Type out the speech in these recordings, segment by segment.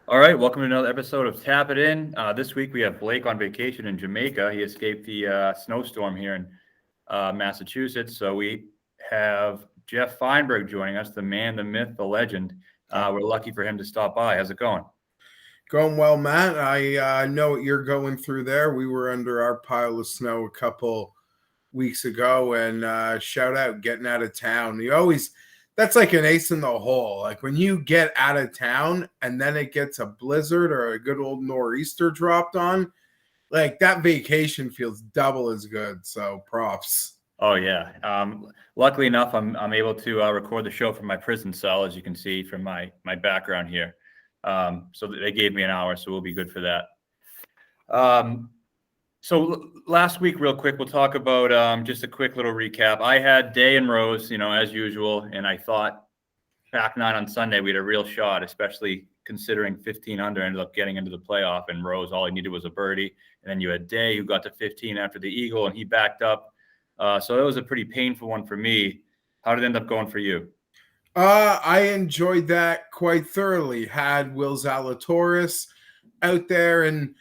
All right, welcome to another episode of Tap It In. This week we have Blake on vacation in Jamaica. He escaped the snowstorm here in Massachusetts. So we have Geoff Fienberg joining us, the man, the myth, the legend. We're lucky for him to stop by. How's it going? Going well, Matt. I know what you're going through there. We were under our pile of snow a couple weeks ago, and shout out getting out of town. That's like an ace in the hole. Like when you get out of town and then it gets a blizzard or a good old nor'easter dropped on, like that vacation feels double as good. So props. Oh yeah. Luckily enough, I'm able to record the show from my prison cell, as you can see from my background here. So they gave me an hour, so we'll be good for that. So last week, real quick, we'll talk about just a quick little recap. I had Day and Rose, as usual, and I thought back nine on Sunday we had a real shot, especially considering 15 under ended up getting into the playoff, and Rose, all he needed was a birdie. And then you had Day, who got to 15 after the eagle, and he backed up. So it was a pretty painful one for me. How did it end up going for you? I enjoyed that quite thoroughly. Had Will Zalatoris out there, and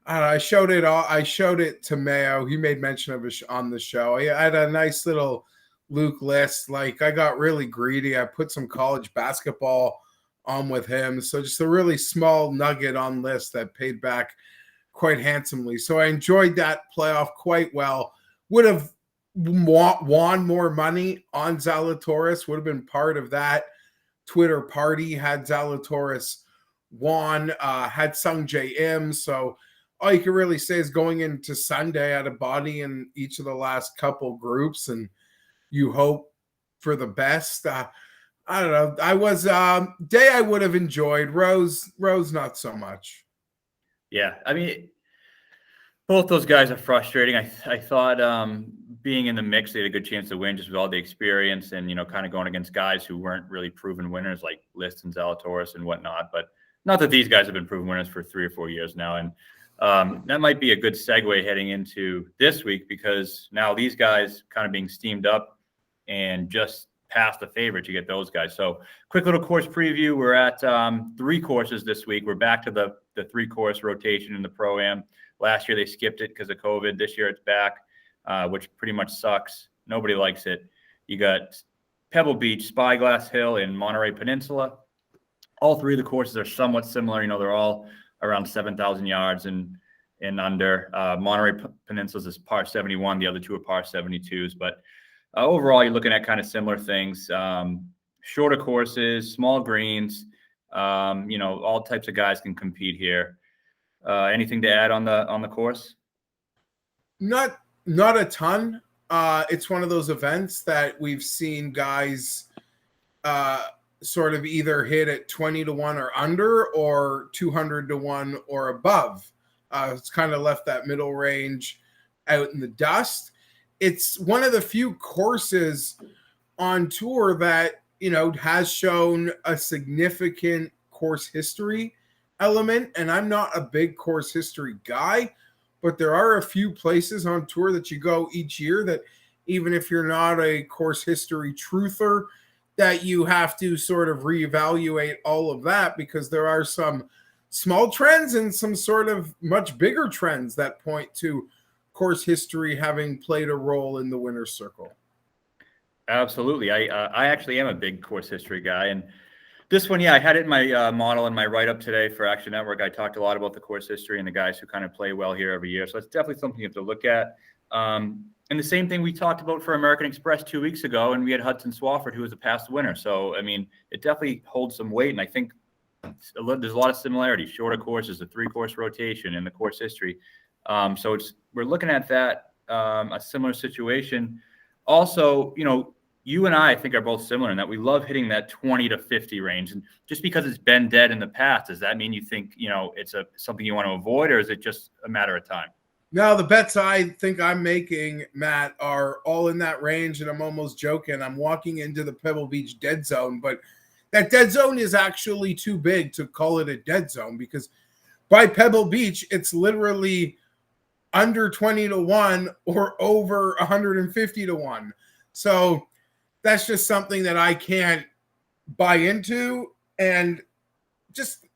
I showed it all. I showed it to Mayo. He made mention of it on the show. I had a nice little Luke list. Like I got really greedy. I put some college basketball on with him. So just a really small nugget on list that paid back quite handsomely. So I enjoyed that playoff quite well. Would have won more money on Zalatoris. Would have been part of that Twitter party had Zalatoris won. Had Sung J M. So all you can really say is going into Sunday at a body in each of the last couple groups, and you hope for the best. I don't know. I was Day I would have enjoyed. Rose not so much. Yeah, I mean, both those guys are frustrating. I thought being in the mix, they had a good chance to win just with all the experience and, kind of going against guys who weren't really proven winners like List and Zalatoris and whatnot. But not that these guys have been proven winners for 3 or 4 years now. And that might be a good segue heading into this week, because now these guys kind of being steamed up and just past the favorite, you get those guys. So quick little course preview. We're at 3 courses this week. We're back to the 3-course rotation in the Pro-Am. Last year they skipped it because of COVID. This year it's back, which pretty much sucks. Nobody likes it. You got Pebble Beach, Spyglass Hill, and Monterey Peninsula. All 3 of the courses are somewhat similar. They're all around 7,000 yards and under. Monterey Peninsula is par 71. The other 2 are par 72s. But overall, you're looking at kind of similar things. Shorter courses, small greens. All types of guys can compete here. Anything to add on the course? Not a ton. It's one of those events that we've seen guys sort of either hit at 20 to 1 or under, or 200 to 1 or above. It's kind of left that middle range out in the dust. It's one of the few courses on tour that, has shown a significant course history element. And I'm not a big course history guy, but there are a few places on tour that you go each year that, even if you're not a course history truther, that you have to sort of reevaluate all of that, because there are some small trends and some sort of much bigger trends that point to course history having played a role in the winner's circle. Absolutely. I actually am a big course history guy. And this one, I had it in my model and my write-up today for Action Network. I talked a lot about the course history and the guys who kind of play well here every year. So it's definitely something you have to look at. And the same thing we talked about for American Express 2 weeks ago, and we had Hudson Swafford, who was a past winner. So, I mean, it definitely holds some weight, and I think there's a lot of similarities. Shorter courses, the 3-course rotation, and the course history. So we're looking at that, a similar situation. Also, you and I think are both similar in that we love hitting that 20 to 50 range. And just because it's been dead in the past, does that mean you think, it's something you want to avoid, or is it just a matter of time? Now, the bets I think I'm making, Matt, are all in that range, and I'm almost joking. I'm walking into the Pebble Beach dead zone, but that dead zone is actually too big to call it a dead zone, because by Pebble Beach, it's literally under 20 to 1 or over 150 to 1. So that's just something that I can't buy into. And just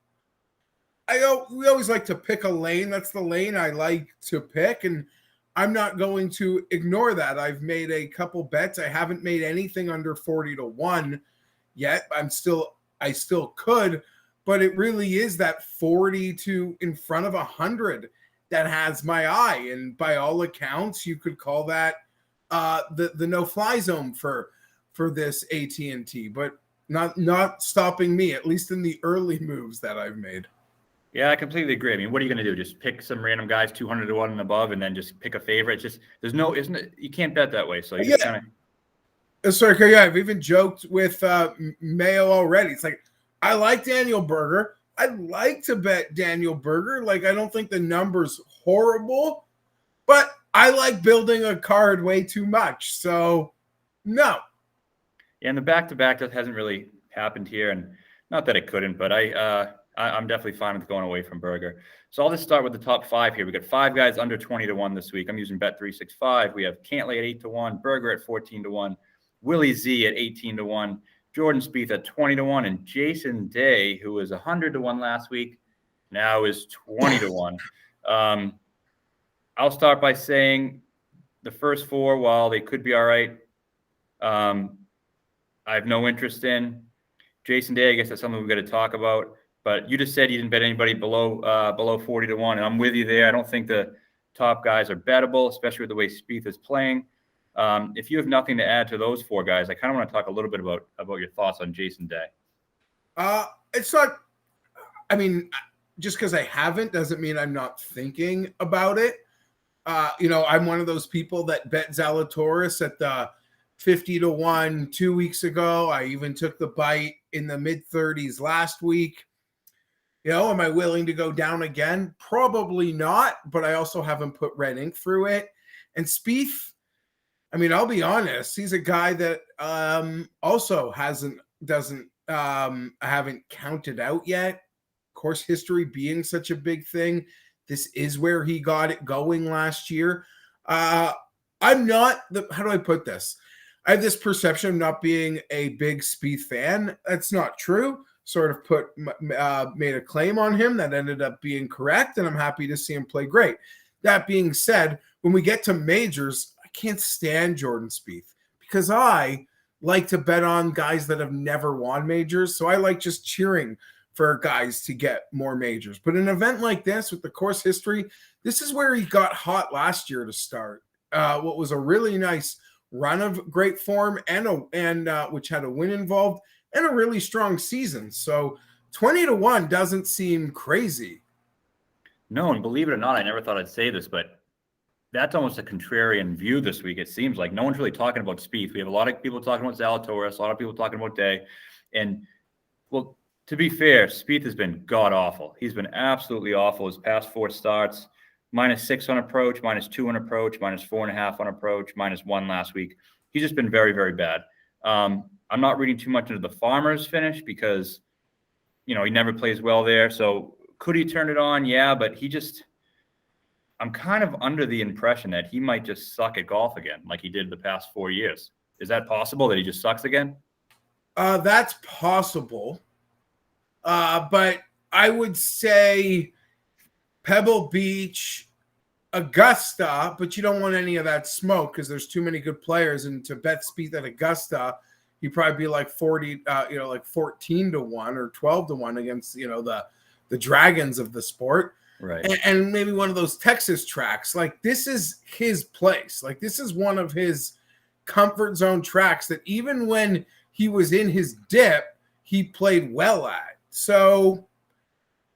we always like to pick a lane. That's the lane I like to pick, and I'm not going to ignore that. I've made a couple bets. I haven't made anything under 40-1 yet. I still could, but it really is that 40 to in front of 100 that has my eye. And by all accounts, you could call that the no-fly zone for this AT&T, but not stopping me, at least in the early moves that I've made. Yeah, I completely agree. I mean, what are you going to do? Just pick some random guys 200-1 and above, and then just pick a favorite? It's just isn't it? You can't bet that way. So you just kind of. Sorry, yeah, I've even joked with Mayo already. It's like, I like Daniel Berger. I'd like to bet Daniel Berger. Like, I don't think the number's horrible, but I like building a card way too much. So, no. Yeah, and the back-to-back that hasn't really happened here, and not that it couldn't, but I'm definitely fine with going away from Berger. So I'll just start with the top 5 here. We got 5 guys under 20-1 this week. I'm using Bet365. We have Cantlay at 8-1, Berger at 14-1, Willie Z at 18-1, Jordan Spieth at 20-1, and Jason Day, who was 100-1 last week, now is 20-1. I'll start by saying the first 4, while they could be all right, I have no interest in. Jason Day, I guess that's something we've got to talk about. But you just said you didn't bet anybody below 40-1, and I'm with you there. I don't think the top guys are bettable, especially with the way Spieth is playing. If you have nothing to add to those 4 guys, I kind of want to talk a little bit about your thoughts on Jason Day. It's not. I mean, just because I haven't doesn't mean I'm not thinking about it. I'm one of those people that bet Zalatoris at the 50-1 2 weeks ago. I even took the bite in the mid-30s last week. Am I willing to go down again? Probably not, but I also haven't put red ink through it. And Spieth, I mean, I'll be honest, he's a guy that also haven't counted out yet. Course history being such a big thing, this is where he got it going last year. I'm not how do I put this? I have this perception of not being a big Spieth fan. That's not true. Sort of made a claim on him that ended up being correct, and I'm happy to see him play great. That being said, when we get to majors, I can't stand Jordan Spieth because I like to bet on guys that have never won majors. So I like just cheering for guys to get more majors. But an event like this with the course history, this is where he got hot last year to start. What was a really nice run of great form and which had a win involved and a really strong season. So 20-1 doesn't seem crazy. No, and believe it or not, I never thought I'd say this, but that's almost a contrarian view this week. It seems like no one's really talking about Spieth. We have a lot of people talking about Zalatoris, a lot of people talking about Day. And, well, to be fair, Spieth has been god-awful. He's been absolutely awful his past 4 starts. -6 on approach, -2 on approach, -4.5 on approach, -1 last week. He's just been very, very bad. I'm not reading too much into the Farmers finish because, he never plays well there. So could he turn it on? Yeah, but I'm kind of under the impression that he might just suck at golf again like he did the past 4 years. Is that possible that he just sucks again? That's possible. But I would say Pebble Beach, Augusta, but you don't want any of that smoke because there's too many good players. And to bet Spieth at Augusta, you'd probably be like 14-1 or 12-1 against, the dragons of the sport. Right. And maybe one of those Texas tracks. Like, this is his place. Like, this is one of his comfort zone tracks that even when he was in his dip, he played well at. So,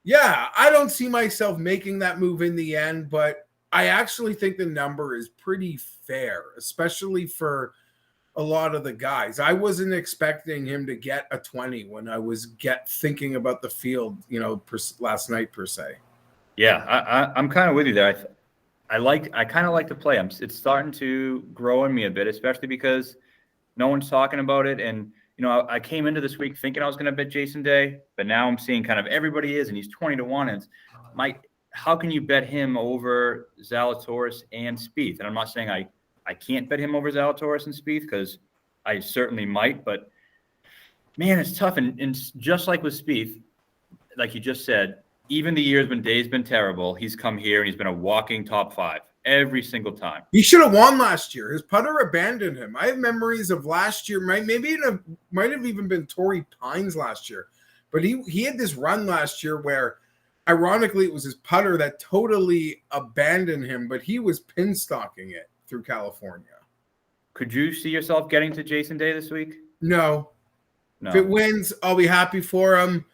yeah, I don't see myself making that move in the end, but I actually think the number is pretty fair, especially for a lot of the guys. I wasn't expecting him to get a 20 when I was thinking about the field, last night per se. Yeah, I'm kind of with you there. I kind of like to play. It's starting to grow on me a bit, especially because no one's talking about it. And I came into this week thinking I was going to bet Jason Day, but now I'm seeing kind of everybody is, and he's 20-1. And how can you bet him over Zalatoris and Spieth? And I'm not saying I can't bet him over Zalatoris and Spieth because I certainly might, but man, it's tough. And just like with Spieth, like you just said, even the years when Day's been terrible, he's come here and he's been a walking top 5 every single time. He should have won last year. His putter abandoned him. I have memories of last year. Might have even been Torrey Pines last year, but he had this run last year where, ironically, it was his putter that totally abandoned him, but he was pin stalking it through California. Could you see yourself getting to Jason Day this week? No. If it wins, I'll be happy for him.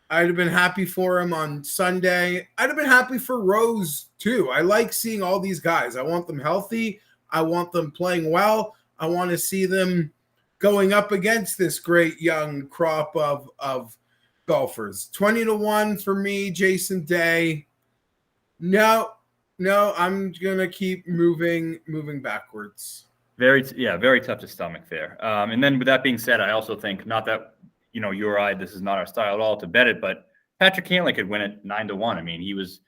I'd have been happy for him on Sunday. I'd have been happy for Rose too. I like seeing all these guys. I want them healthy. I want them playing well. I want to see them going up against this great young crop of golfers. 20-1 for me, Jason Day. No, I'm gonna keep moving backwards. Very tough to stomach there. And then with that being said, I also think, not that, you or I, this is not our style at all to bet it, but Patrick Cantlay could win it 9-1. I mean, he was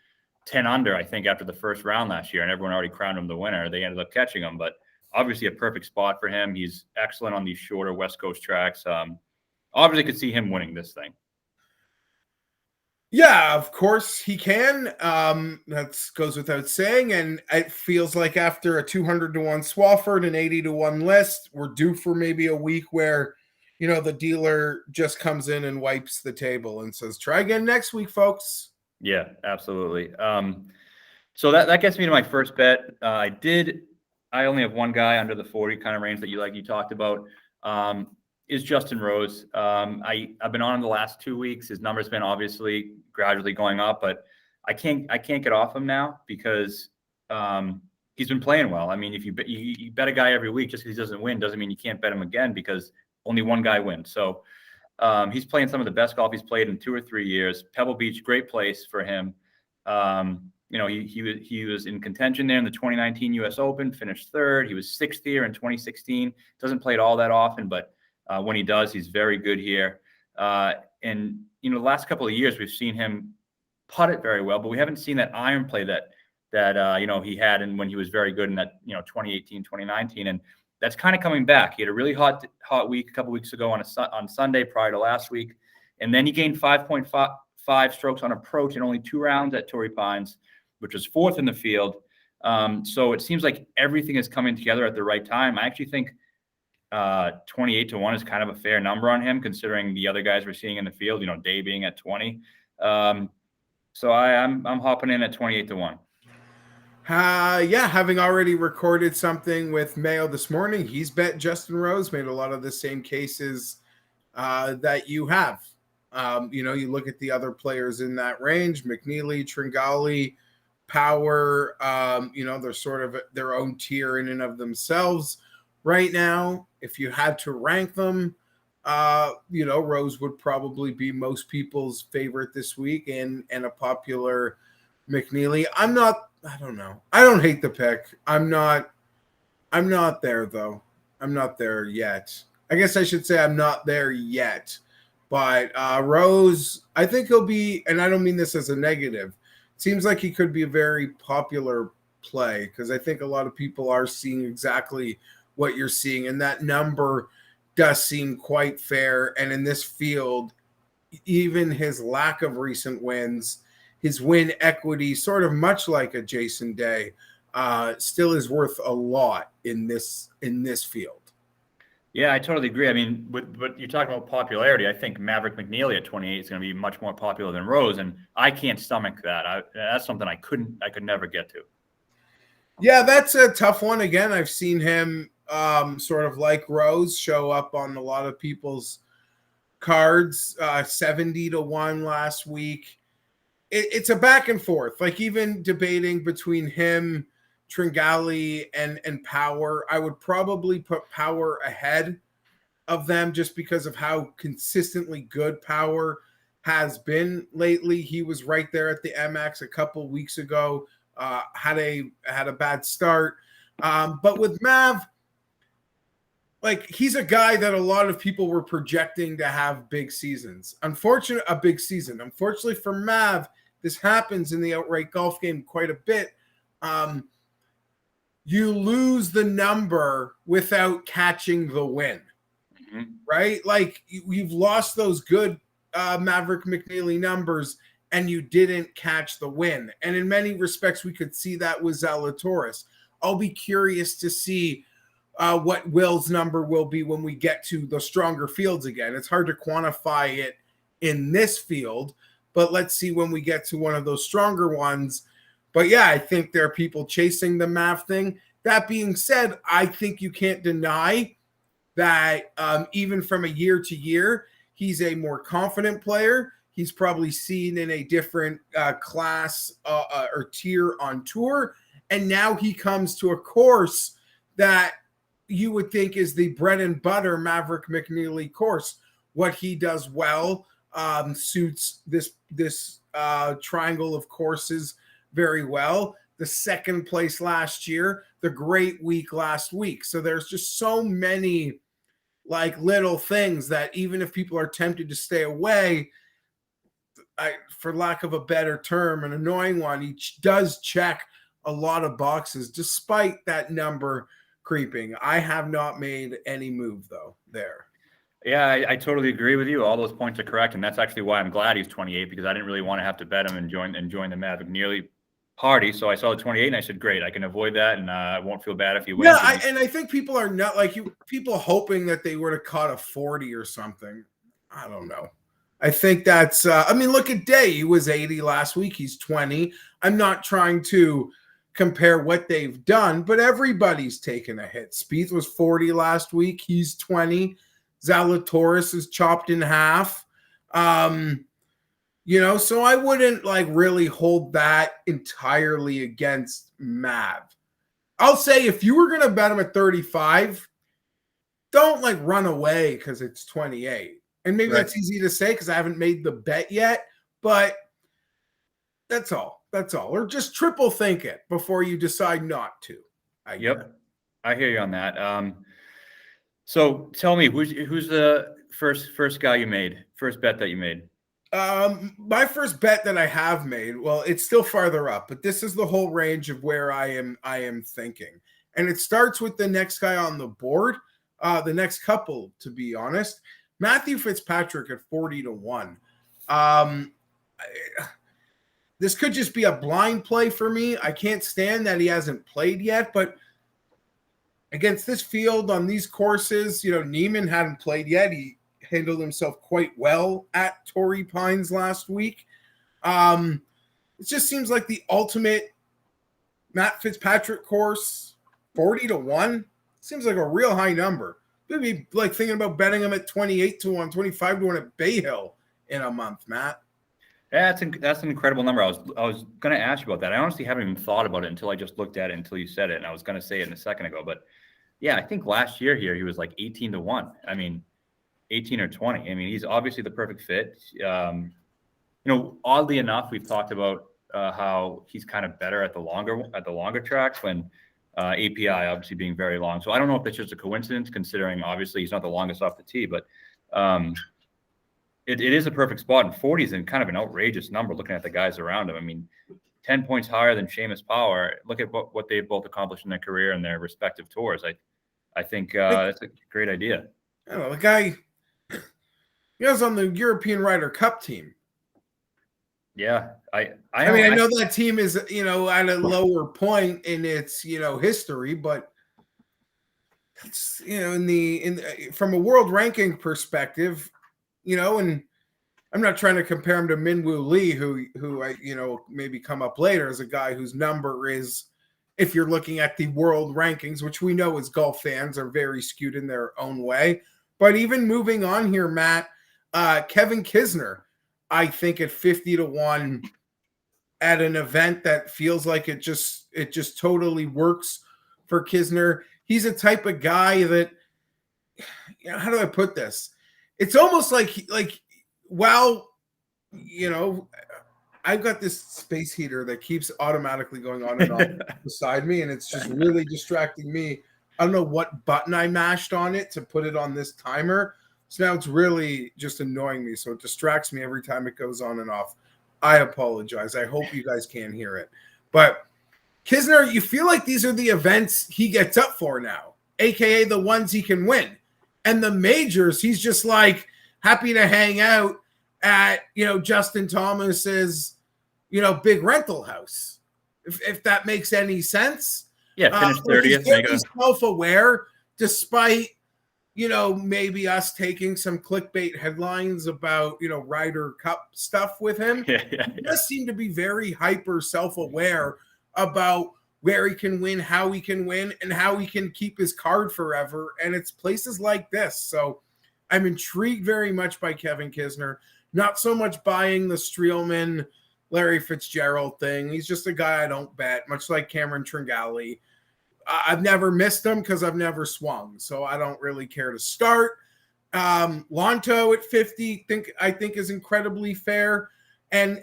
10 under, I think, after the first round last year, and everyone already crowned him the winner. They ended up catching him, but obviously a perfect spot for him. He's excellent on these shorter West Coast tracks. Obviously could see him winning this thing. Yeah, of course he can. That goes without saying. And it feels like after a 200-1 Swafford and 80-1 list, we're due for maybe a week where, the dealer just comes in and wipes the table and says, try again next week, folks. Yeah, absolutely. So that gets me to my first bet. I only have one guy under the 40 kind of range that you talked about. Is Justin Rose. I've been on him the last 2 weeks. His number's been obviously gradually going up, but I can't get off him now because he's been playing well. I mean, if you bet a guy every week just because he doesn't win doesn't mean you can't bet him again because only one guy wins. So he's playing some of the best golf he's played in 2 or 3 years. Pebble Beach, great place for him. He was in contention there in the 2019 U.S. Open, finished 3rd. He was 6th here in 2016. Doesn't play it all that often, but when he does, he's very good here. And the last couple of years, we've seen him putt it very well, but we haven't seen that iron play that he had and when he was very good in that 2018, 2019, and that's kind of coming back. He had a really hot week a couple weeks ago on Sunday prior to last week, and then he gained 5.5 strokes on approach in only 2 rounds at Torrey Pines, which was 4th in the field. So it seems like everything is coming together at the right time. I actually think 28-1 is kind of a fair number on him, considering the other guys we're seeing in the field, Day being at 20. So I'm hopping in at 28-1. Having already recorded something with Mayo this morning, he's bet Justin Rose, made a lot of the same cases that you have. You look at the other players in that range, McNeely, Tringali, Power, they're sort of their own tier in and of themselves right now. If you had to rank them, Rose would probably be most people's favorite this week and a popular McNeely. I don't know. I don't hate the pick. I'm not there though. I'm not there yet. I guess I should say I'm not there yet. But Rose, I think he'll be, and I don't mean this as a negative, seems like he could be a very popular play because I think a lot of people are seeing exactly what you're seeing, and that number does seem quite fair. And in this field, even his lack of recent wins, his win equity, sort of much like a Jason Day, still is worth a lot in this field. Yeah, I totally agree. I mean, what you're talking about popularity, I think Maverick McNeely at 28 is going to be much more popular than Rose, and I can't stomach that. That's something I could never get to. Yeah, that's a tough one. Again, I've seen him sort of like Rose show up on a lot of people's cards, 70-1 last week. It's a back and forth, like even debating between him, Tringali, and Power. I would probably put Power ahead of them just because of how consistently good Power has been lately. He was right there at the MX a couple weeks ago, had a bad start. But with Mav, like, he's a guy that a lot of people were projecting to have big seasons. A big season. Unfortunately for Mav, this happens in the outright golf game quite a bit. You lose the number without catching the win, right? Like, you've lost those good Maverick McNeely numbers, and you didn't catch the win. And in many respects, we could see that with Zalatoris. I'll be curious to see what Will's number will be when we get to the stronger fields again. It's hard to quantify it in this field, but let's see when we get to one of those stronger ones. But yeah, I think there are people chasing the math thing. That being said, I think you can't deny that even from a year to year, he's a more confident player. He's probably seen in a different class or tier on tour. And now he comes to a course that you would think is the bread and butter Maverick McNeely course. What he does well suits this triangle of courses very well. The second place last year, the great week last week. So there's just so many like little things that even if people are tempted to stay away, for lack of a better term, an annoying one, he does check a lot of boxes despite that number creeping. I have not made any move though there. Yeah, I totally agree with you. All those points are correct, and that's actually why I'm glad he's 28, because I didn't really want to have to bet him and join the Maverick McNeely party. So I saw the 28 and I said, great, I can avoid that, and I won't feel bad if he wins. Yeah, and I think people are not like you. People hoping that they would have caught a 40 or something. I don't know. I think that's. I mean, look at Day. He was 80 last week. He's 20. I'm not trying to compare what they've done, but everybody's taken a hit. Spieth was 40 last week. He's 20. Zalatoris is chopped in half. You know, so I wouldn't like really hold that entirely against Mav. I'll say if you were going to bet him at 35, don't like run away because it's 28. And maybe that's easy to say because I haven't made the bet yet, but that's all. That's all. Or just triple think it before you decide not to. I hear you on that. So tell me, who's the first guy you made? First bet that you made? My first bet that I have made, well, it's still farther up, but this is the whole range of where I am thinking. And it starts with the next guy on the board, the next couple, to be honest. Matthew Fitzpatrick at 40-1. This could just be a blind play for me. I can't stand that he hasn't played yet, but against this field on these courses, you know, Neiman hadn't played yet. He handled himself quite well at Torrey Pines last week. It just seems like the ultimate Matt Fitzpatrick course. 40-1 seems like a real high number. Could be like thinking about betting him at 28-1, 25-1 at Bay Hill in a month, Matt. Yeah, that's an incredible number. I was going to ask you about that. I honestly haven't even thought about it until I just looked at it until you said it, and I was going to say it in a second ago. But yeah, I think last year here he was like 18-1. I mean, 18 or 20. I mean, he's obviously the perfect fit. You know, oddly enough, we've talked about how he's kind of better at the longer tracks when API obviously being very long. So I don't know if that's just a coincidence, considering obviously he's not the longest off the tee, but it is a perfect spot. And 40 is in kind of an outrageous number looking at the guys around him. I mean, 10 points higher than Seamus Power. Look at what they've both accomplished in their career and their respective tours. I think that's a great idea. I don't know, the guy, he was on the European Ryder Cup team. Yeah, I mean, I know that team is, you know, at a lower point in its, you know, history, but it's, you know, from a world ranking perspective, you know, and I'm not trying to compare him to Minwoo Lee, who I, you know, maybe come up later as a guy whose number is, if you're looking at the world rankings, which we know as golf fans are very skewed in their own way. But even moving on here, Matt, Kevin Kisner, I think at 50-1 at an event that feels like it just totally works for Kisner. He's a type of guy that, you know, how do I put this? It's almost like, well, you know, I've got this space heater that keeps automatically going on and on beside me, and it's just really distracting me. I don't know what button I mashed on it to put it on this timer. So now it's really just annoying me. So it distracts me every time it goes on and off. I apologize. I hope you guys can hear it. But Kisner, you feel like these are the events he gets up for now, AKA the ones he can win. And the majors, he's just like happy to hang out at, Justin Thomas's, big rental house, if that makes any sense. Yeah, finish 30th. He's very self-aware, despite, maybe us taking some clickbait headlines about, Ryder Cup stuff with him. He does seem to be very hyper self-aware about where he can win, how he can win, and how he can keep his card forever. And it's places like this. So I'm intrigued very much by Kevin Kisner. Not so much buying the Streelman, Larry Fitzgerald thing. He's just a guy I don't bet, much like Cameron Tringali. I've never missed him because I've never swung, so I don't really care to start. Lonto at 50, I think is incredibly fair. And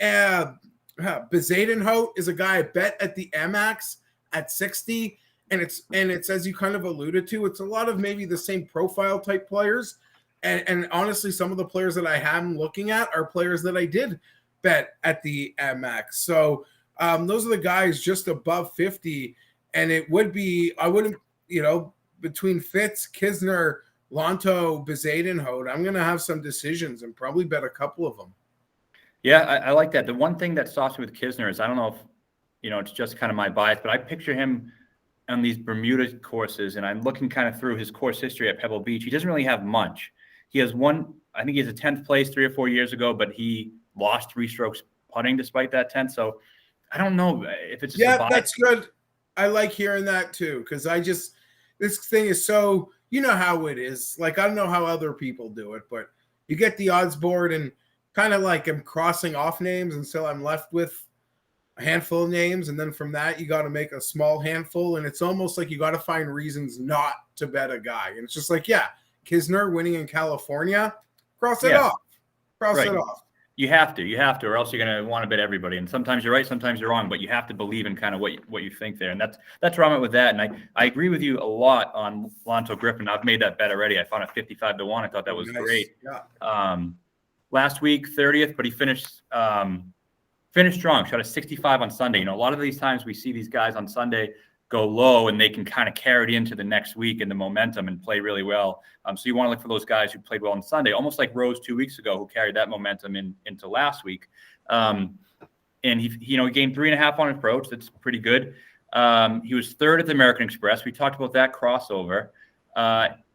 Bezadenhout is a guy I bet at the MX at 60. And it's as you kind of alluded to, it's a lot of maybe the same profile type players. And honestly, some of the players that I am looking at are players that I did bet at the MX. So those are the guys just above 50. And it would be, I wouldn't, between Fitz, Kisner, Lonto, Bezadenhout, I'm going to have some decisions and probably bet a couple of them. Yeah, I like that. The one thing that stops me with Kisner is, I don't know if, it's just kind of my bias, but I picture him on these Bermuda courses, and I'm looking kind of through his course history at Pebble Beach. He doesn't really have much. He has one, I think he has a 10th place 3 or 4 years ago, but he lost 3 strokes putting despite that 10th. So I don't know if it's just that's good. I like hearing that too, because this thing is so, how it is. Like, I don't know how other people do it, but you get the odds board and kind of like I'm crossing off names, and so I'm left with a handful of names, and then from that you got to make a small handful, and it's almost like you got to find reasons not to bet a guy. And it's just like, Kisner winning in California, cross it off. Cross it off. You have to, or else you're going to want to bet everybody. And sometimes you're right, sometimes you're wrong, but you have to believe in kind of what you think there. And that's where I'm at with that. And I agree with you a lot on Lonto Griffin. I've made that bet already. I found it 55-1. I thought that was great. Yeah. Last week, 30th, but he finished strong. Shot a 65 on Sunday. A lot of these times we see these guys on Sunday go low, and they can kind of carry it into the next week in the momentum and play really well. So you want to look for those guys who played well on Sunday, almost like Rose 2 weeks ago, who carried that momentum into last week. And he gained 3.5 on approach. That's pretty good. He was 3rd at the American Express. We talked about that crossover.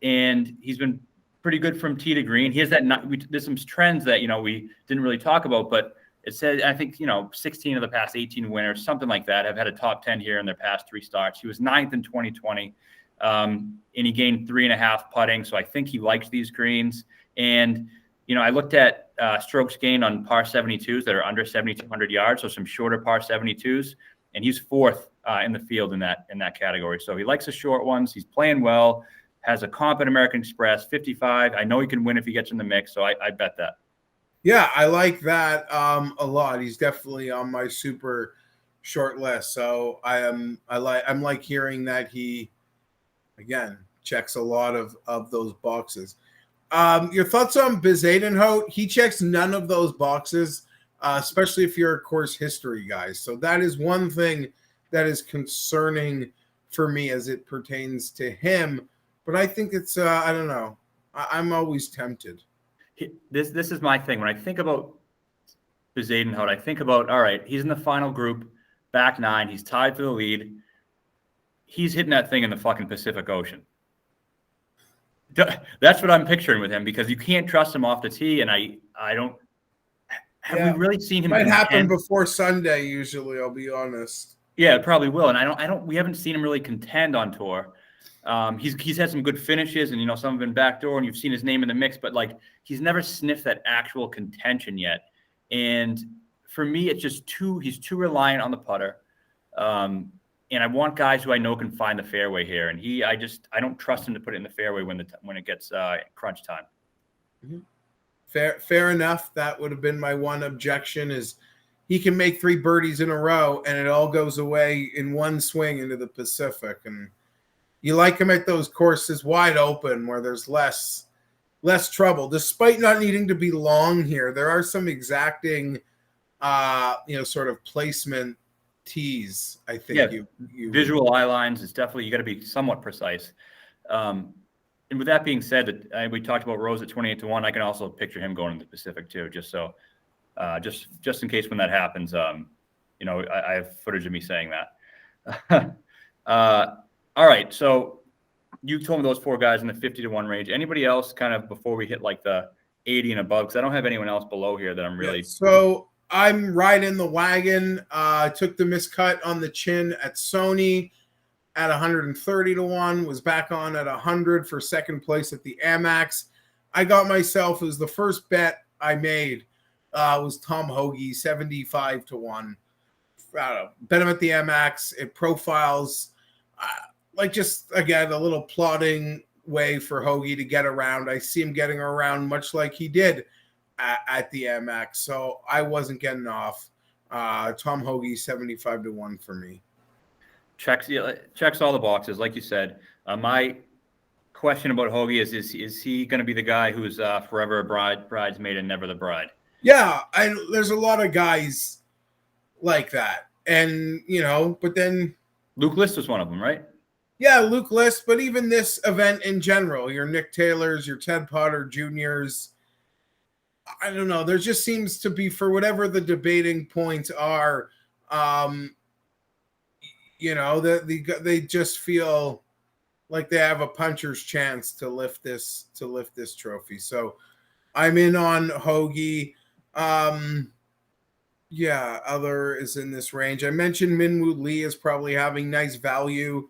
And he's been pretty good from tee to green. He has that. There's some trends that, we didn't really talk about, but it said, I think, 16 of the past 18 winners, something like that, have had a top 10 here in their past 3 starts. He was 9th in 2020, and he gained 3.5 putting. So I think he likes these greens. And, I looked at strokes gained on par 72s that are under 7,200 yards, so some shorter par 72s, and he's 4th in the field in that category. So he likes the short ones. He's playing well, has a comp at American Express, 55. I know he can win if he gets in the mix, so I bet that. Yeah, I like that a lot. He's definitely on my super short list. So I'm like hearing that he, again, checks a lot of those boxes. Your thoughts on Bezadenhout? He checks none of those boxes, especially if you're a course history guy. So that is one thing that is concerning for me as it pertains to him. But I think it's I don't know. I'm always tempted. This is my thing. When I think about Bezadenhout, I think about, all right, he's in the final group, back 9. He's tied for the lead. He's hitting that thing in the fucking Pacific Ocean. That's what I'm picturing with him, because you can't trust him off the tee, and I don't. Have we really seen him? Might happen before Sunday. Usually, I'll be honest. Yeah, it probably will, and we haven't seen him really contend on tour. He's had some good finishes, and some have been backdoor, and you've seen his name in the mix, but he's never sniffed that actual contention yet. And for me, it's just he's too reliant on the putter. And I want guys who I know can find the fairway here. And I don't trust him to put it in the fairway when it gets crunch time. Mm-hmm. Fair enough. That would have been my one objection, is he can make 3 birdies in a row and it all goes away in one swing into the Pacific. And you like him at those courses wide open where there's less trouble, despite not needing to be long here. There are some exacting, sort of placement tees. I think you visual eye lines is definitely, you got to be somewhat precise. and with that being said, we talked about Rose at 28-1. I can also picture him going to the Pacific too, just so, just in case when that happens. You know, I have footage of me saying that. All right, so you told me those 4 guys in the 50-1 range. Anybody else kind of before we hit like the 80 and above? Because I don't have anyone else below here that I'm really. Yeah, so I'm right in the wagon. Took the miscut on the chin at Sony at 130-1, was back on at 100 for second place at the Amex. I got myself, it was the first bet I made, was Tom Hoagie, 75-1. I don't know, bet him at the Amex. It profiles, like just, again, a little plotting way for Hoagie to get around. I see him getting around much like he did at the Amex, so I wasn't getting off. Tom Hoagie, 75-1 for me. Checks all the boxes, like you said. My question about Hoagie is he going to be the guy who's forever a bridesmaid and never the bride? Yeah, and there's a lot of guys like that, and you know, but then Luke List was one of them, right? Yeah, Luke List, but even this event in general, your Nick Taylors, your Ted Potter Juniors, I don't know. There just seems to be, for whatever the debating points are, you know, they just feel like they have a puncher's chance to lift this trophy. So I'm in on Hoagie. Yeah, other is in this range. I mentioned Minwoo Lee is probably having nice value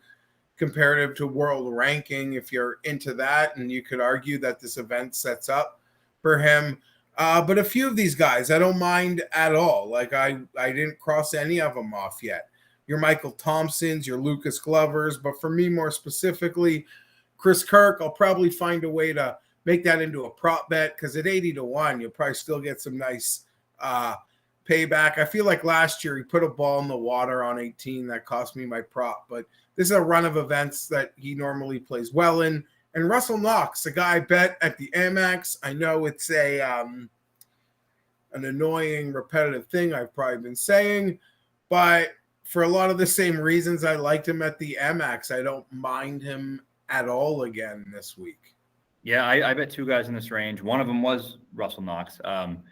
comparative to world ranking, if you're into that, and you could argue that this event sets up for him. But a few of these guys, I don't mind at all. Like I didn't cross any of them off yet. Your Michael Thompsons, your Lucas Glovers, but for me more specifically, Chris Kirk, I'll probably find a way to make that into a prop bet because at 80-1, you'll probably still get some nice payback. I feel like last year he put a ball in the water on 18 that cost me my prop, but this is a run of events that he normally plays well in. And Russell Knox, a guy I bet at the Amex. I know it's an annoying, repetitive thing I've probably been saying, but for a lot of the same reasons I liked him at the Amex, I don't mind him at all again this week. Yeah, I bet 2 guys in this range. One of them was Russell Knox.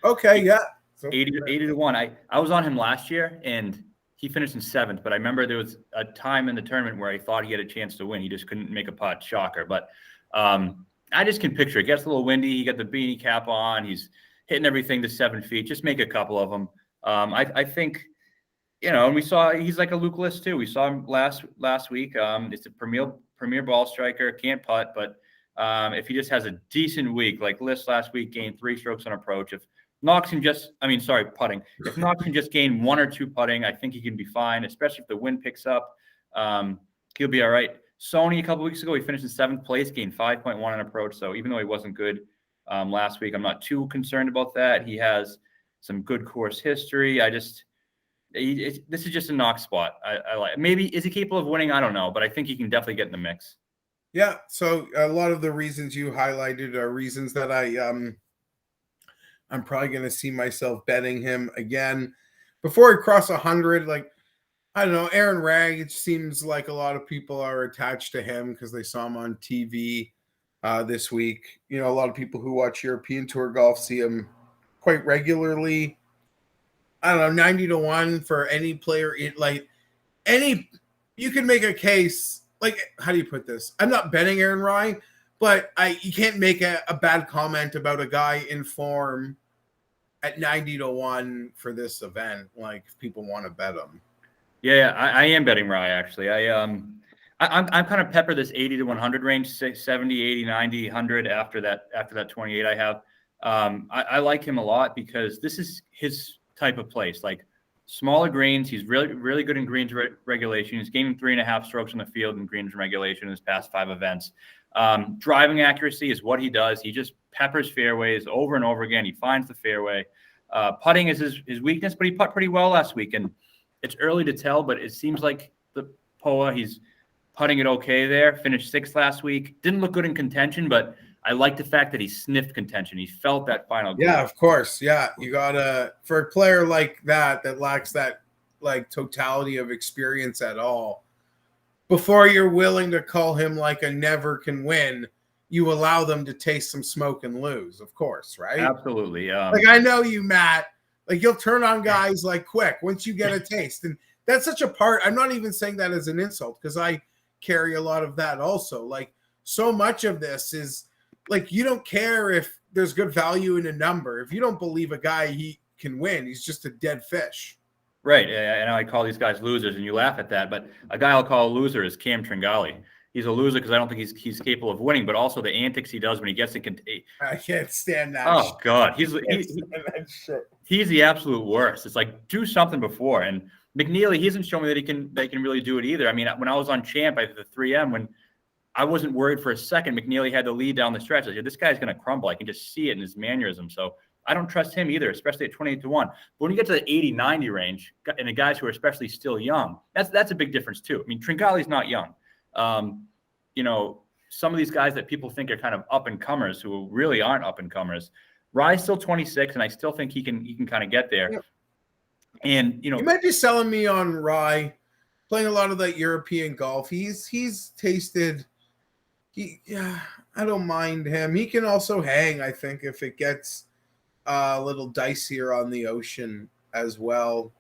Okay, yeah. So 80-1. I was on him last year, and he finished in 7th, but I remember there was a time in the tournament where I thought he had a chance to win. He just couldn't make a putt. Shocker. But I just can picture it. Gets a little windy. He got the beanie cap on. He's hitting everything to 7 feet. Just make a couple of them. I think, you know, and we saw he's like a Luke List too. We saw him last week. It's a premier ball striker. Can't putt, but if he just has a decent week, like List last week, gained 3 strokes on approach. If Knox can putting. If Knox can just gain 1 or 2 putting, I think he can be fine, especially if the wind picks up. He'll be all right. Sony, a couple weeks ago, he finished in 7th place, gained 5.1 on approach. So even though he wasn't good last week, I'm not too concerned about that. He has some good course history. This is just a Knox spot. I like. Maybe is he capable of winning? I don't know, but I think he can definitely get in the mix. Yeah. So a lot of the reasons you highlighted are reasons that I'm probably going to see myself betting him again before he crosses 100. Like, I don't know, Aaron Ray, it seems like a lot of people are attached to him because they saw him on TV this week. You know, a lot of people who watch European Tour golf see him quite regularly. I don't know, 90-1 for any player. You can make a case. Like, how do you put this? I'm not betting Aaron Ray, but you can't make a bad comment about a guy in form at 90-1 for this event. Like, if people want to bet him. Yeah, I am betting Rye actually. I'm kind of pepper this 80-100 range, 70, 80, 90, 100 after that 28 I have. I like him a lot because this is his type of place. Like smaller greens, he's really good in greens regulation. He's gaining 3.5 strokes on the field in greens regulation in his past 5 events. Driving accuracy is what he does. He just peppers fairways over and over again. He finds the fairway. Putting is his weakness, but he putt pretty well last week. And it's early to tell, but it seems like the POA, he's putting it okay there. Finished 6th last week. Didn't look good in contention, but I like the fact that he sniffed contention. He felt that final goal. Yeah, of course. Yeah, you gotta, for a player like that lacks that like totality of experience at all, before you're willing to call him like a never can win, you allow them to taste some smoke and lose, of course, right? Absolutely. Like, I know you, Matt. Like, you'll turn on guys like quick once you get a taste. And that's such a part. I'm not even saying that as an insult because I carry a lot of that also. Like, so much of this is like, you don't care if there's good value in a number. If you don't believe a guy he can win, he's just a dead fish. Right. And I call these guys losers, and you laugh at that. But a guy I'll call a loser is Cam Tringali. He's a loser because I don't think he's capable of winning, but also the antics he does when he gets in. I can't stand that. Oh God, he's the absolute worst. It's like, do something before. And McNeely, he hasn't shown me that they can really do it either. I mean, when I was on Champ at the 3M, when I wasn't worried for a second, McNeely had the lead down the stretch. I said, this guy's going to crumble. I can just see it in his mannerism. So I don't trust him either, especially at 28-1. But when you get to the 80-90 range, and the guys who are especially still young, that's a big difference too. I mean, Trincali's not young. Some of these guys that people think are kind of up and comers who really aren't up and comers. Rye's still 26, and I still think he can kind of get there. Yep. And you might be selling me on Rye, playing a lot of that European golf. He's tasted. I don't mind him. He can also hang, I think, if it gets a little dicier on the ocean as well.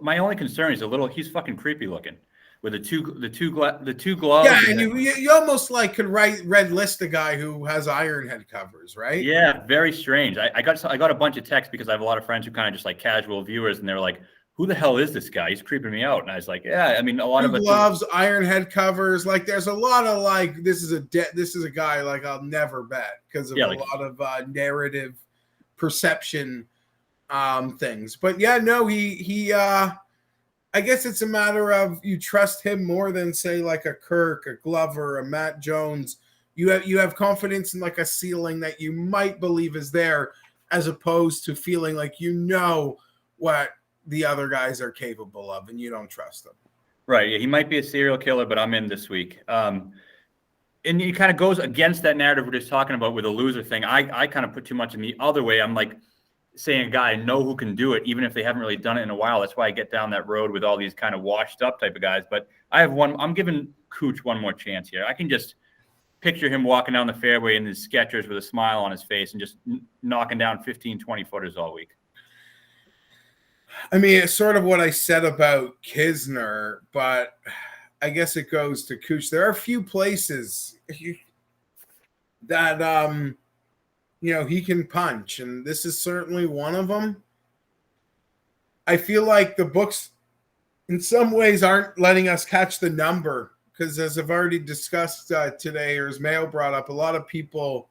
My only concern is he's fucking creepy looking with the two gloves. Yeah, and you almost like could red list a guy who has iron head covers, right? Yeah, very strange. I got a bunch of texts because I have a lot of friends who kind of just like casual viewers, and they're like, who the hell is this guy? He's creeping me out. And I was like, yeah, I mean, a lot of gloves, iron head covers. Like, there's a lot of like, this is a guy like I'll never bet because of a lot of narrative perception things. But yeah, no, he I guess it's a matter of you trust him more than say like a Kirk, a Glover, a Matt Jones. You have confidence in like a ceiling that you might believe is there, as opposed to feeling like what the other guys are capable of, and you don't trust them. Right. Yeah, he might be a serial killer, but I'm in this week. And it kind of goes against that narrative we're just talking about with the loser thing. I kind of put too much in the other way. I'm like saying a guy, I know who can do it, even if they haven't really done it in a while. That's why I get down that road with all these kind of washed up type of guys. But I'm giving Cooch one more chance here. I can just picture him walking down the fairway in his Skechers with a smile on his face and just knocking down 15, 20 footers all week. I mean, it's sort of what I said about Kisner, but I guess it goes to Cooch. There are a few places that, he can punch, and this is certainly one of them. I feel like the books in some ways aren't letting us catch the number because, as I've already discussed today, or as Mayo brought up, a lot of people.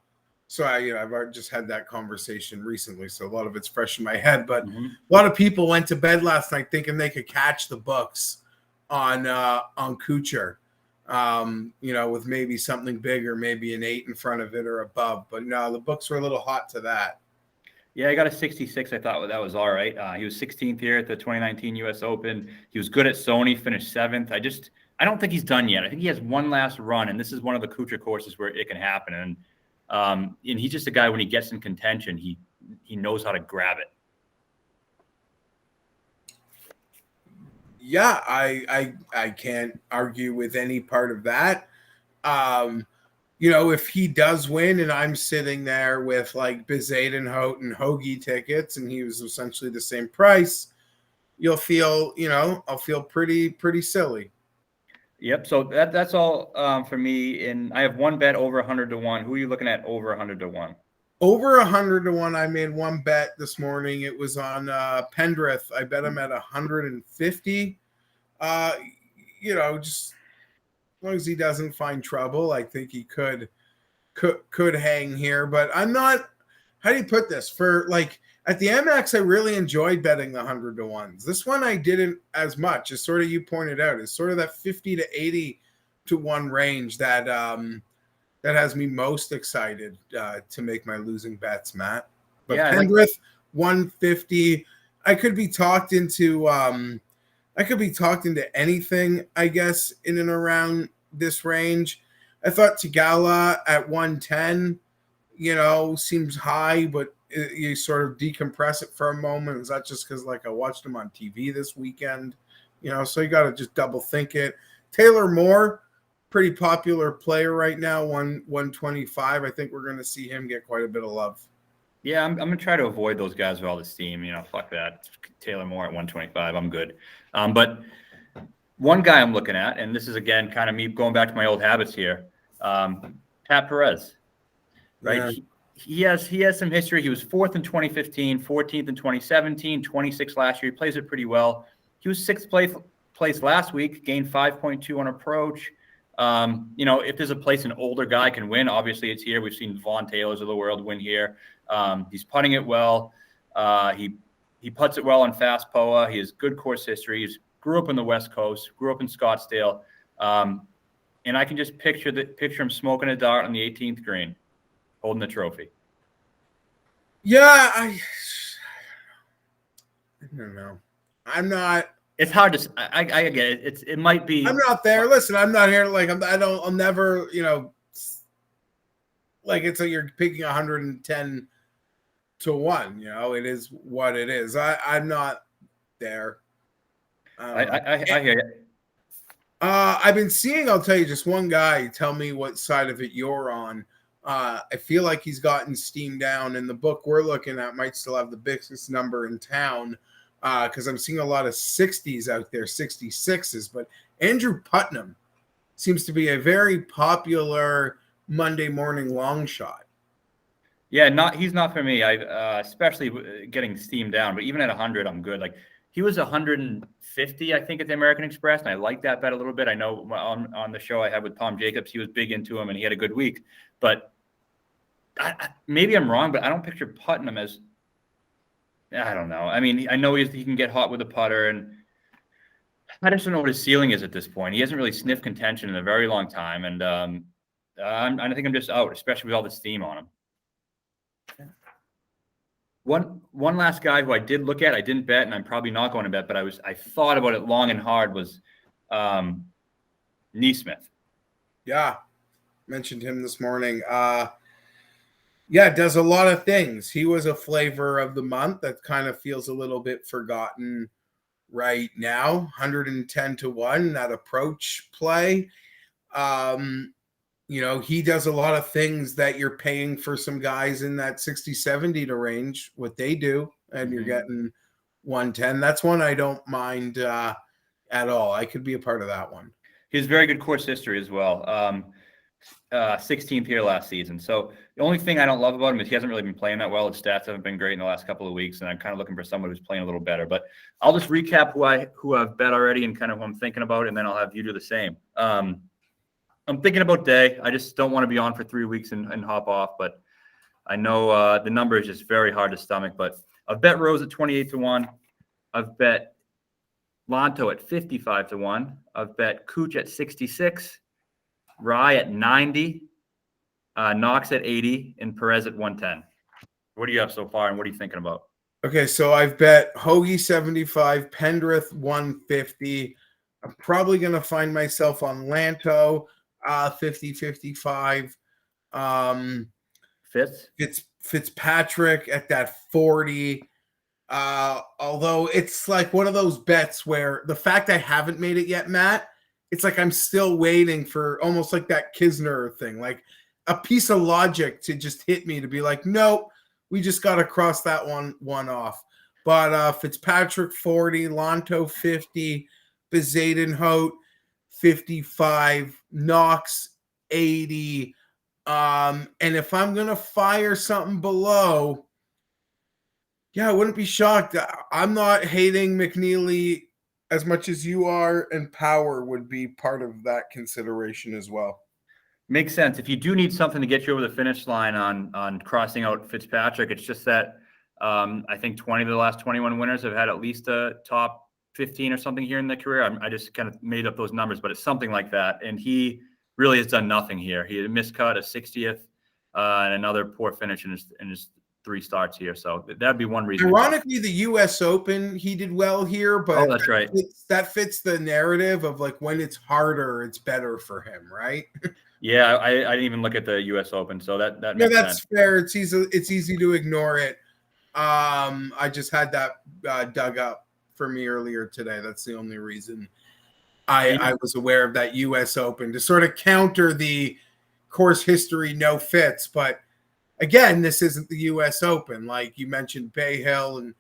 So I've just had that conversation recently, so a lot of it's fresh in my head. But a lot of people went to bed last night thinking they could catch the books on Kuchar, with maybe something bigger, maybe an 8 in front of it or above. But no, the books were a little hot to that. Yeah, I got a 66. I thought that was all right. He was 16th here at the 2019 U.S. Open. He was good at Sony, finished 7th. I don't think he's done yet. I think he has one last run, and this is one of the Kuchar courses where it can happen. And he's just a guy, when he gets in contention, he knows how to grab it. Yeah, I can't argue with any part of that. If he does win and I'm sitting there with like Bezuidenhout and Hoagie tickets and he was essentially the same price, I'll feel pretty silly. Yep. So that's all for me. And I have one bet over 100-1. Who are you looking at over 100-1? Over 100-1. I made one bet this morning. It was on Pendrith. I bet him at 150. Just as long as he doesn't find trouble, I think he could hang here. But I'm not. How do you put this? For like at the MX, I really enjoyed betting the 100-1s. This one I didn't as much, as sort of you pointed out. It's sort of that 50 to 80 to 1 range that has me most excited to make my losing bets, Matt. But yeah, Pendrith 150. I could be talked into anything, I guess, in and around this range. I thought Tagala at 110, seems high, but you sort of decompress it for a moment. Is that just because I watched him on TV this weekend? So you got to just double think it. Taylor Moore, pretty popular player right now, 125. I think we're going to see him get quite a bit of love. Yeah, I'm going to try to avoid those guys with all the steam. Fuck that. Taylor Moore at 125. I'm good. But one guy I'm looking at, and this is, again, kind of me going back to my old habits here, Perez, right? Yeah. He has some history. He was 4th in 2015, 14th in 2017, 26th last year. He plays it pretty well. He was 6th place last week, gained 5.2 on approach. If there's a place an older guy can win, obviously it's here. We've seen Vaughn Taylors of the world win here. He's putting it well. He putts it well on fast POA. He has good course history. He grew up in the West Coast, grew up in Scottsdale. And I can just picture him smoking a dart on the 18th green, holding the trophy. Yeah, I don't know. I'm not. It's hard to. I get it. It might be. I'm not there. Listen, I'm not here. Like I'll never. Like it's like you're picking 110 to 1. It is what it is. I'm not there. I hear you. I've been seeing. I'll tell you just one guy. Tell me what side of it you're on. I feel like he's gotten steamed down, and the book we're looking at might still have the biggest number in town. Because I'm seeing a lot of 60s out there, 66s. But Andrew Putnam seems to be a very popular Monday morning long shot. Yeah, he's not for me. Especially getting steamed down. But even at 100, I'm good. Like he was 150, I think, at the American Express, and I like that bet a little bit. I know on the show I had with Tom Jacobs, he was big into him, and he had a good week. But maybe I'm wrong, but I don't picture Putnam as. I don't know. I mean, I know he can get hot with a putter, and I just don't know what his ceiling is at this point. He hasn't really sniffed contention in a very long time, and I think I'm just out, especially with all the steam on him. One last guy who I did look at, I didn't bet, and I'm probably not going to bet, but I thought about it long and hard was Neesmith. Yeah, mentioned him this morning. Yeah, does a lot of things. He was a flavor of the month that kind of feels a little bit forgotten right now. 110 to 1, that approach play. He does a lot of things that you're paying for some guys in that 60, 70 to range, what they do, and you're getting 110. That's one I don't mind at all. I could be a part of that one. He has very good course history as well. 16th here last season. So the only thing I don't love about him is he hasn't really been playing that well. His stats haven't been great in the last couple of weeks, and I'm kind of looking for someone who's playing a little better. But I'll just recap who I've bet already and kind of who I'm thinking about, and then I'll have you do the same. I'm thinking about Day. I just don't want to be on for 3 weeks and hop off, but I know the number is just very hard to stomach. But I've bet Rose at 28 to 1. I've bet Lanto at 55 to 1. I've bet Cooch at 66. Rye at 90, Knox at 80, and Perez at 110. What do you have so far, and what are you thinking about? Okay, so I've bet Hoagie 75, Pendrith 150. I'm probably going to find myself on Lanto 50-55. Fitzpatrick at that 40. Although it's like one of those bets where the fact I haven't made it yet, Matt, it's like I'm still waiting for almost like that Kisner thing, like a piece of logic to just hit me to be like, nope, we just got to cross that one off. But Fitzpatrick 40, Lanto 50, Bezadenhout 55, Knox 80. And if I'm going to fire something below, yeah, I wouldn't be shocked. I'm not hating McNeely as much as you are, and Power would be part of that consideration as well. Makes sense. If you do need something to get you over the finish line on crossing out Fitzpatrick, it's just that I think 20 of the last 21 winners have had at least a top 15 or something here in their career. I just kind of made up those numbers, but it's something like that. And he really has done nothing here. He had a miscut, a 60th, and another poor finish in his 3 starts here. So that'd be one reason. Ironically, the U.S. Open, he did well here, but that's right. That fits the narrative of like when it's harder, it's better for him, right? Yeah, I didn't even look at the U.S. Open, so that no, makes that's sense. Fair. It's easy to ignore it. I just had that dug up for me earlier today. That's the only reason. I was aware of that U.S. Open to sort of counter the course history no fits. But again, this isn't the U.S. Open. Like you mentioned, Bay Hill and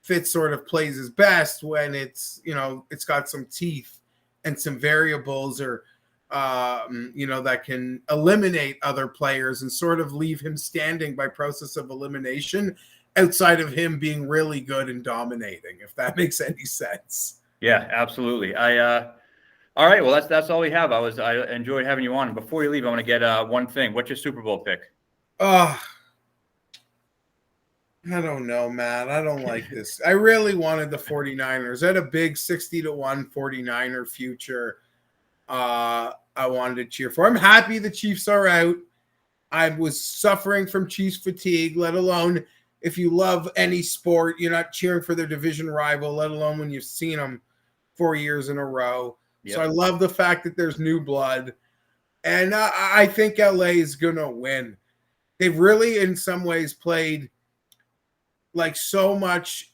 Fitz sort of plays his best when it's, it's got some teeth and some variables or, that can eliminate other players and sort of leave him standing by process of elimination outside of him being really good and dominating, if that makes any sense. Yeah, absolutely. All right. Well, that's all we have. I enjoyed having you on. Before you leave, I want to get one thing. What's your Super Bowl pick? I don't know, Matt. I don't like this. I really wanted the 49ers. I had a big 60-1 49er future. I wanted to cheer for. I'm happy the Chiefs are out. I was suffering from Chiefs fatigue, let alone if you love any sport, you're not cheering for their division rival, let alone when you've seen them 4 years in a row. Yep. So I love the fact that there's new blood. And I think LA is going to win. They've really, in some ways, played like so much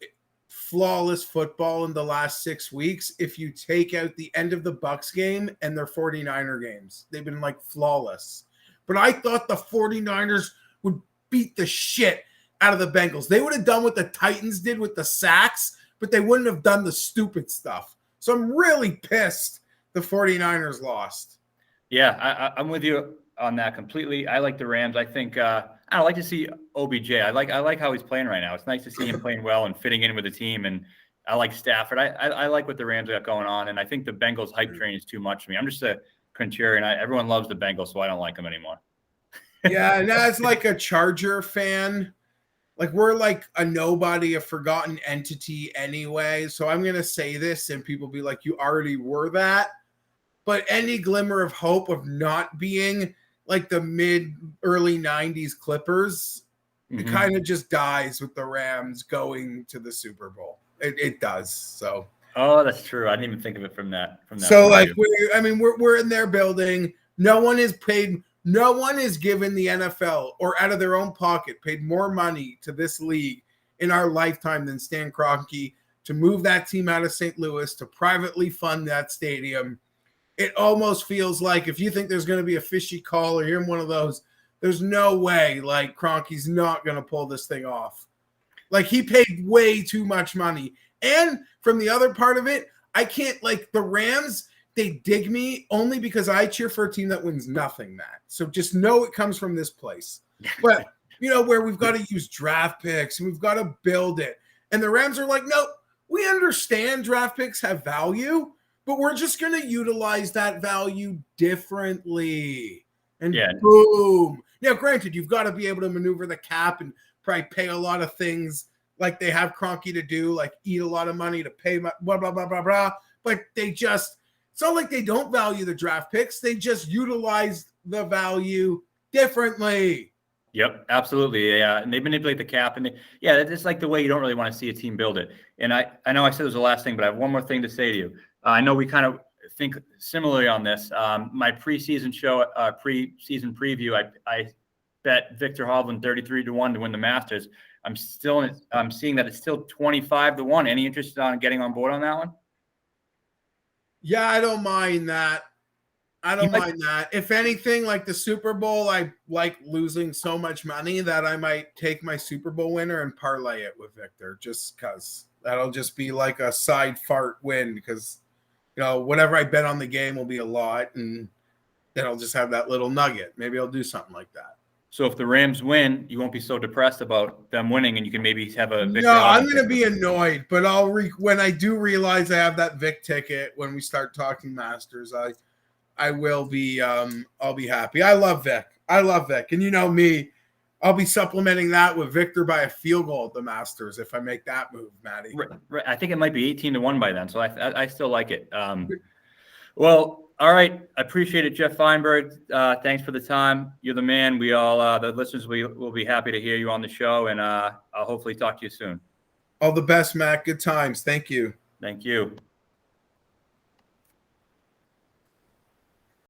flawless football in the last 6 weeks. If you take out the end of the Bucks game and their 49er games, they've been like flawless. But I thought the 49ers would beat the shit out of the Bengals. They would have done what the Titans did with the sacks, but they wouldn't have done the stupid stuff. So I'm really pissed the 49ers lost. Yeah, I'm with you on that completely. I like the Rams. I think I like to see OBJ. I like how he's playing right now. It's nice to see him playing well and fitting in with the team. And I like Stafford. I like what the Rams got going on. And I think the Bengals hype train is too much for me. I'm just a contrarian. Everyone loves the Bengals, so I don't like them anymore. Yeah, and as like a Charger fan, like we're like a nobody, a forgotten entity anyway. So I'm going to say this and people be like, you already were that. But any glimmer of hope of not being like the early 90s Clippers, it kind of just dies with the Rams going to the Super Bowl. It does. So. Oh, that's true. I didn't even think of it from that. So like, we're in their building. No one is given the NFL or out of their own pocket paid more money to this league in our lifetime than Stan Kroenke to move that team out of St. Louis to privately fund that stadium. It almost feels like if you think there's going to be a fishy call or you're in one of those, there's no way like Kroenke's not going to pull this thing off. Like he paid way too much money. And from the other part of it, I can't like the Rams, they dig me only because I cheer for a team that wins nothing, Matt. So just know it comes from this place. But, where we've got to use draft picks and we've got to build it. And the Rams are like, no, we understand draft picks have value, but we're just going to utilize that value differently. And boom. Now, granted, you've got to be able to maneuver the cap and probably pay a lot of things like they have Kroenke to do, like eat a lot of money to pay blah, blah, blah, blah, blah. But it's not like they don't value the draft picks. They just utilize the value differently. Yep, absolutely. Yeah, and they manipulate the cap, and it's like the way you don't really want to see a team build it. And I know I said it was the last thing, but I have one more thing to say to you. I know we kind of think similarly on this. My preseason preview, I bet Victor Hovland 33-1 to win the Masters. I'm seeing that it's still 25-1. Any interest on getting on board on that one? Yeah, I don't mind that. If anything, like the Super Bowl, I like losing so much money that I might take my Super Bowl winner and parlay it with Victor just because that'll just be like a side fart win because, whatever I bet on the game will be a lot and then I'll just have that little nugget. Maybe I'll do something like that. So if the Rams win, you won't be so depressed about them winning and you can maybe have a Victor. No, I'm going to be annoyed, but when I do realize I have that Vic ticket, when we start talking Masters, I will be, I'll be happy. I love Vic. And you know me, I'll be supplementing that with Victor by a field goal at the Masters if I make that move, Matty. Right. I think it might be 18-1 by then. So I still like it. Well, all right. I appreciate it, Geoff Fienberg. Thanks for the time. You're the man. We all, the listeners, will be happy to hear you on the show, and I'll hopefully talk to you soon. All the best, Matt. Good times. Thank you. Thank you.